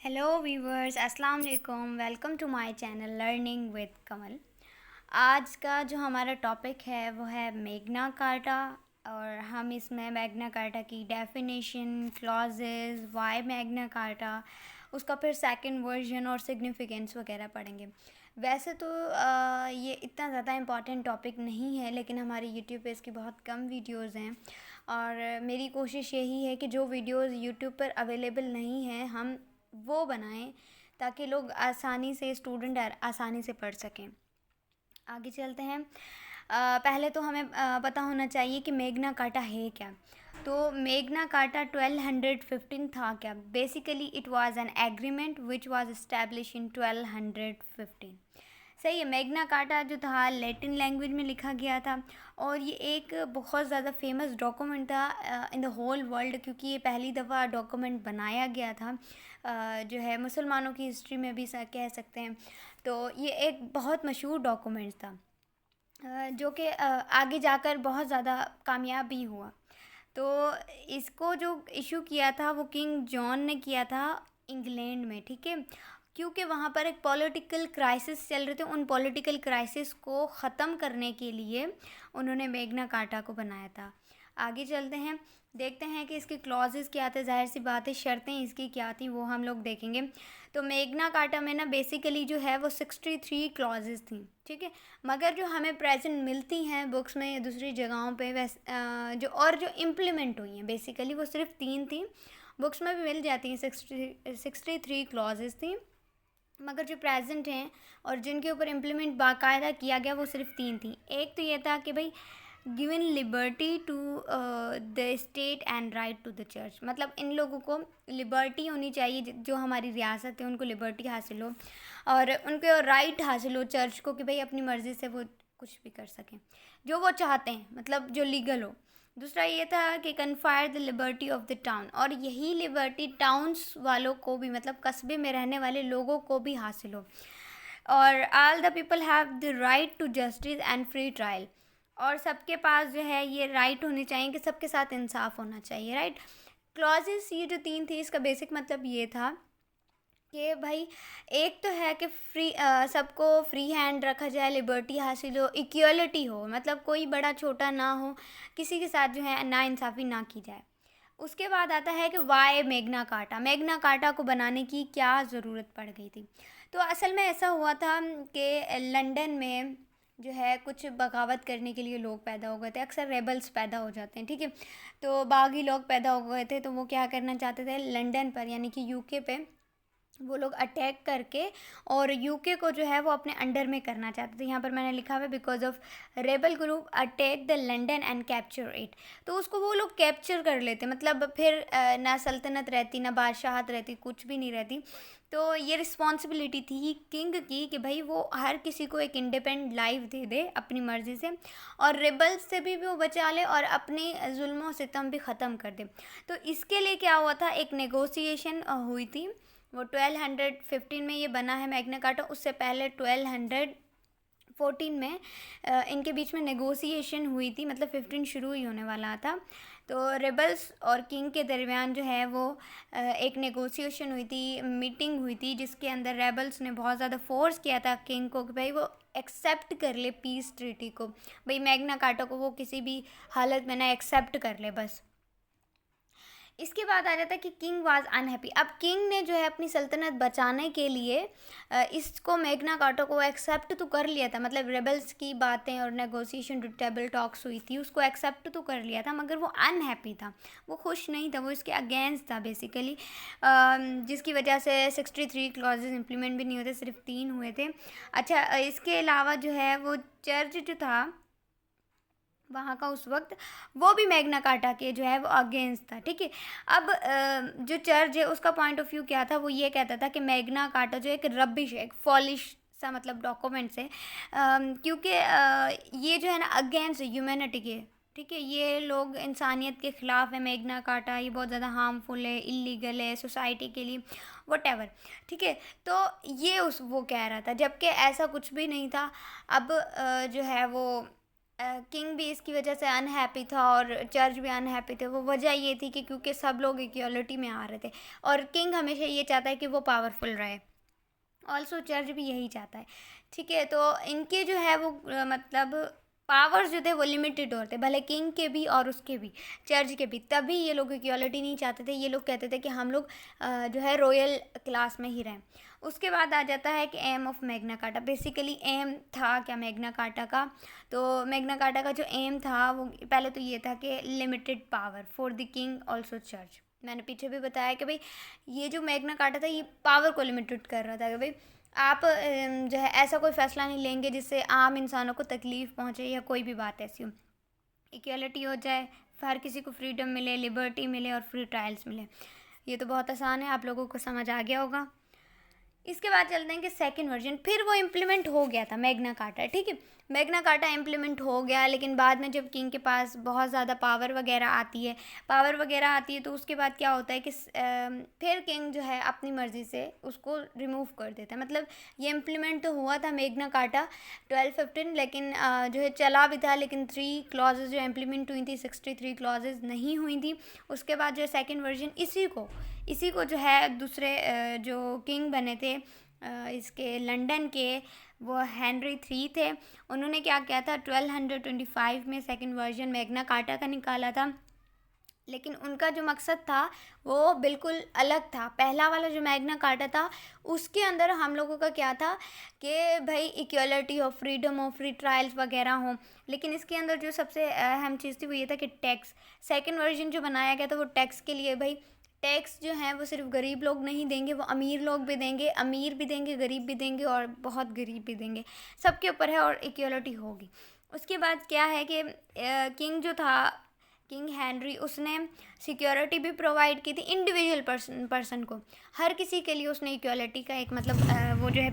Hello viewers, अस्सलाम वालेकुम। Welcome to my channel learning with Kamal. आज का जो हमारा टॉपिक है वो है मैग्ना कार्टा, और हम इसमें मैग्ना कार्टा की definition, clauses, why Magna Carta, उसका फिर सेकंड वर्जन और सिग्निफिकेंस वगैरह पढ़ेंगे। वैसे तो ये इतना ज़्यादा इम्पॉर्टेंट टॉपिक नहीं है, लेकिन हमारे यूट्यूब पे इसकी बहुत कम वीडियोस हैं और मेरी कोशिश यही है कि जो वीडियोस यूट्यूब पर अवेलेबल नहीं हैं हम वो बनाएं ताकि लोग आसानी से, स्टूडेंट आसानी से पढ़ सकें। आगे चलते हैं। पहले तो हमें पता होना चाहिए कि मैग्ना कार्टा है क्या। तो मैग्ना कार्टा 1215 था क्या। Basically it was an agreement which was establish in 1215। सही है। मैग्ना कार्टा जो था लैटिन लैंग्वेज में लिखा गया था और ये एक बहुत ज़्यादा फेमस डॉक्यूमेंट था इन द होल वर्ल्ड, क्योंकि ये पहली दफ़ा डॉक्यूमेंट बनाया गया था जो है मुसलमानों की हिस्ट्री में भी कह सकते हैं। तो ये एक बहुत मशहूर डॉक्यूमेंट था जो कि आगे जाकर बहुत ज़्यादा कामयाब भी हुआ। तो इसको जो इशू किया था वो किंग जॉन ने किया था इंग्लैंड में, ठीक है, क्योंकि वहाँ पर एक पॉलिटिकल क्राइसिस चल रहे थे। उन पॉलिटिकल क्राइसिस को ख़त्म करने के लिए उन्होंने मैग्ना कार्टा को बनाया था। आगे चलते हैं, देखते हैं कि इसके क्लॉजेस क्या थे। जाहिर सी बात है शर्तें इसकी क्या थी वो हम लोग देखेंगे। तो मैग्ना कार्टा में ना बेसिकली जो है वो 63 क्लॉजेस थी, ठीक है, मगर जो हमें प्रेजेंट मिलती हैं बुक्स में या दूसरी जगहों पे जो इम्प्लीमेंट हुई हैं बेसिकली वो सिर्फ 3 थी। बुक्स में भी मिल जाती हैं 63 क्लॉजेस थी, मगर जो प्रेजेंट हैं और जिनके ऊपर इम्प्लीमेंट बाकायदा किया गया वो सिर्फ 3 थी। एक तो ये था कि भाई given liberty to the state and right to the church, मतलब इन लोगों को लिबर्टी होनी चाहिए, जो हमारी रियासत है उनको लिबर्टी हासिल हो और उनको राइट हासिल हो चर्च को कि भाई अपनी मर्ज़ी से वो कुछ भी कर सकें जो वो चाहते हैं, मतलब जो लीगल हो। दूसरा ये था कि confer the liberty of the town, और यही लिबर्टी टाउन्स वालों को भी, मतलब कस्बे में रहने वाले लोगों को भी हासिल हो। और all the people have the right to justice and free trial, और सबके पास जो है ये राइट होनी चाहिए कि सबके साथ इंसाफ होना चाहिए, राइट। क्लॉजेस ये जो 3 थी इसका बेसिक मतलब ये था कि भाई एक तो है कि सबको फ्री हैंड रखा जाए, लिबर्टी हासिल हो, इक्वलिटी हो, मतलब कोई बड़ा छोटा ना हो, किसी के साथ जो है नाइंसाफ़ी ना की जाए। उसके बाद आता है कि why Magna Carta, Magna Carta को बनाने की क्या ज़रूरत पड़ गई थी। तो असल में ऐसा हुआ था कि लंदन में जो है कुछ बगावत करने के लिए लोग पैदा हो गए थे। अक्सर रेबल्स पैदा हो जाते हैं, ठीक है। तो बागी लोग पैदा हो गए थे, तो वो क्या करना चाहते थे लंदन पर, यानी कि यूके पे वो लोग अटैक करके और यूके को जो है वो अपने अंडर में करना चाहते थे। यहाँ पर मैंने लिखा हुआ है because of rebel group attack the London and capture it. तो उसको वो लोग कैप्चर कर लेते, मतलब फिर ना सल्तनत रहती ना बादशाहत रहती, कुछ भी नहीं रहती। तो ये रिस्पॉन्सिबिलिटी थी किंग की कि भाई वो हर किसी को एक इंडिपेंडेंट लाइफ दे दे अपनी मर्ज़ी से, और रेबल्स से भी वो बचा ले और अपने जुल्मों सितम भी ख़त्म कर दे। तो इसके लिए क्या हुआ था, एक नेगोशिएशन हुई थी। वो 1215 में ये बना है मैग्ना कार्टा। उससे पहले 1214 में इनके बीच में नेगोशिएशन हुई थी, मतलब 15 शुरू ही होने वाला था। तो रेबल्स और किंग के दरमियान जो है वो एक नेगोशिएशन हुई थी, मीटिंग हुई थी, जिसके अंदर रेबल्स ने बहुत ज़्यादा फोर्स किया था किंग को कि भाई वो एक्सेप्ट कर ले पीस ट्रीटी को, भाई मैग्ना कार्टा को वो किसी भी हालत में ना एक्सेप्ट कर ले बस। इसके बाद आ जाता है कि किंग वाज अनहैप्पी। अब किंग ने जो है अपनी सल्तनत बचाने के लिए इसको मैग्ना कार्टा को एक्सेप्ट तो कर लिया था, मतलब रेबल्स की बातें और नेगोशिएशन टेबल टॉक्स हुई थी, उसको एक्सेप्ट तो कर लिया था, मगर वो अनहैप्पी था, वो खुश नहीं था, वो इसके अगेंस्ट था बेसिकली, जिसकी वजह से 63 क्लॉजेज इंप्लीमेंट भी नहीं होते, सिर्फ 3 हुए थे। अच्छा, इसके अलावा जो है वो चर्च जो था वहाँ का उस वक्त, वो भी मैग्ना कार्टा के जो है वो अगेंस्ट था, ठीक है। अब जो चर्च है उसका पॉइंट ऑफ व्यू क्या था, वो ये कहता था कि मैग्ना कार्टा जो एक रबिश है, एक फॉलिश सा मतलब डॉक्यूमेंट्स है, क्योंकि ये जो है ना अगेंस्ट है ह्यूमैनिटी के, ठीक है। ये लोग इंसानियत के ख़िलाफ़ है मैग्ना कार्टा, ये बहुत ज़्यादा हार्मफुल है, इलीगल है सोसाइटी के लिए, वट ठीक है। तो ये वो कह रहा था, जबकि ऐसा कुछ भी नहीं था। अब जो है वो किंग भी इसकी वजह से अनहैप्पी था और चर्च भी अनहैप्पी थे। वो वजह ये थी कि क्योंकि सब लोग इक्वलिटी में आ रहे थे और किंग हमेशा ये चाहता है कि वो पावरफुल रहे। ऑल्सो चर्च भी यही चाहता है। ठीक है, तो इनके जो है वो मतलब पावर्स जो थे वो लिमिटेड होते, भले किंग के भी और उसके भी, चर्च के भी। तभी ये लोग इक्वालिटी नहीं चाहते थे। ये लोग कहते थे कि हम लोग जो है रॉयल क्लास में ही रहें। उसके बाद आ जाता है कि aim of Magna Carta. Basically aim था क्या मैग्ना कार्टा का? तो मैग्ना कार्टा का जो एम था वो पहले तो ये था कि limited power for the king also church. मैंने पीछे भी बताया कि भाई ये जो मैग्ना कार्टा था ये पावर को लिमिटेड कर रहा था कि भाई आप जो है ऐसा कोई फ़ैसला नहीं लेंगे जिससे आम इंसानों को तकलीफ़ पहुंचे या कोई भी बात ऐसी हो। इक्वलिटी हो जाए, हर किसी को फ्रीडम मिले, लिबर्टी मिले और फ्री ट्रायल्स मिले। ये तो बहुत आसान है, आप लोगों को समझ आ गया होगा। इसके बाद चलते हैं कि सेकंड वर्जन फिर वो इम्प्लीमेंट हो गया था मैग्ना कार्टा। ठीक है, मैग्ना कार्टा इम्प्लीमेंट हो गया, लेकिन बाद में जब किंग के पास बहुत ज़्यादा पावर वगैरह आती है तो उसके बाद क्या होता है कि फिर किंग जो है अपनी मर्ज़ी से उसको रिमूव कर देता है। मतलब ये इम्प्लीमेंट तो हुआ था मैग्ना कार्टा 1215, लेकिन जो है चला भी था, लेकिन 3 क्लॉजेज जो इम्प्लीमेंट हुई थी 63 क्लॉजेज नहीं हुई थी। उसके बाद जो सेकेंड वर्जन इसी को जो है दूसरे जो किंग बने थे इसके लंदन के, वो हेनरी 3 थे। उन्होंने क्या किया था 1225 में सेकंड वर्जन मैग्ना कार्टा का निकाला था, लेकिन उनका जो मकसद था वो बिल्कुल अलग था। पहला वाला जो मैग्ना कार्टा था उसके अंदर हम लोगों का क्या था कि भाई इक्वलिटी हो, फ्रीडम हो, फ्री ट्रायल्स वगैरह हो, लेकिन इसके अंदर जो सबसे अहम चीज़ थी वो ये था कि टैक्स। सेकंड वर्जन जो बनाया गया था वो टैक्स के लिए। भाई टैक्स जो है वो सिर्फ गरीब लोग नहीं देंगे, वो अमीर लोग भी देंगे, अमीर भी देंगे, गरीब भी देंगे और बहुत गरीब भी देंगे, सबके ऊपर है और इक्वलिटी होगी। उसके बाद क्या है कि किंग जो था, किंग हेनरी, उसने सिक्योरिटी भी प्रोवाइड की थी इंडिविजुअल पर्सन को। हर किसी के लिए उसने इक्वलिटी का एक मतलब वो जो है